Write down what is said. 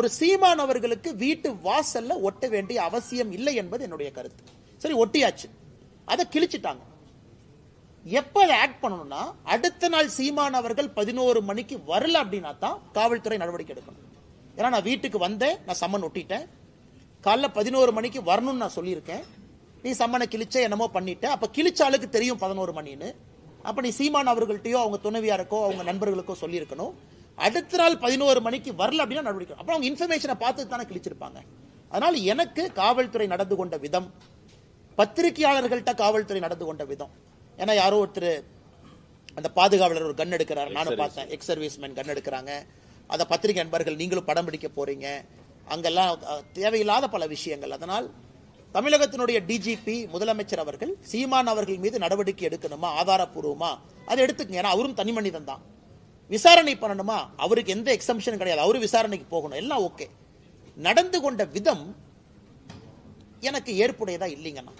ஒரு சீமான் அவர்களுக்கு வீட்டு வாசல்ல ஒட்ட வேண்டிய அவசியம் இல்லை என்பது என்னுடைய கருத்து. சரி, ஒட்டியாச்சு, அதை கிழிச்சிட்டாங்க. எப்ப அதை ஆக்ட் பண்ணணும்னா, அடுத்த நாள் சீமான் அவர்கள் 11 மணிக்கு வரல அப்படின்னா தான் காவல்துறை நடவடிக்கை எடுக்கணும். ஏன்னா நான் வீட்டுக்கு வந்தேன், நான் சம்மன் ஒட்டிட்டேன், காலைல 11 மணிக்கு வரணும்னு நான் சொல்லியிருக்கேன், நீ சம்மனை கிழிச்ச என்னமோ பண்ணிட்ட, அப்ப கிழிச்சாளுக்கு தெரியும் 11 மணின்னு. அப்ப நீ சீமான் அவர்கள்ட்டையோ அவங்க துணைவியாருக்கோ அவங்க நண்பர்களுக்கோ சொல்லியிருக்கணும். அடுத்த நாள் 11 மணிக்கு வரல அப்படின்னா நடவடிக்கை. அப்புறம் அவங்க இன்ஃபர்மேஷனை பார்த்து தானே கிழிச்சிருப்பாங்க. அதனால எனக்கு காவல்துறை நடந்து கொண்ட விதம், பத்திரிகையாளர்கள்ட்ட காவல்துறை நடந்து கொண்ட விதம், ஏன்னா யாரோ ஒருத்தர் அந்த பாதுகாவலர் ஒரு கன் எடுக்கிறார், நானும் பார்த்தேன், எக்ஸ் சர்வீஸ் மேன் கன் எடுக்கிறாங்க, அதை பத்திரிகை நண்பர்கள் நீங்களும் படம் பிடிக்க போறீங்க, அங்கெல்லாம் தேவையில்லாத பல விஷயங்கள். அதனால் தமிழகத்தினுடைய டிஜிபி முதலமைச்சர் அவர்கள் சீமான் அவர்கள் மீது நடவடிக்கை எடுக்கணுமா, ஆதாரப்பூர்வமா அதை எடுத்துக்கங்க. ஏன்னா அவரும் தனி மனிதன் தான். விசாரணை பண்ணணுமா, அவருக்கு எந்த எக்ஸம்ஷனும் கிடையாது, அவரு விசாரணைக்கு போகணும், எல்லாம் ஓகே. நடந்து கொண்ட விதம் எனக்கு ஏற்புடையதா இல்லைங்கண்ணா.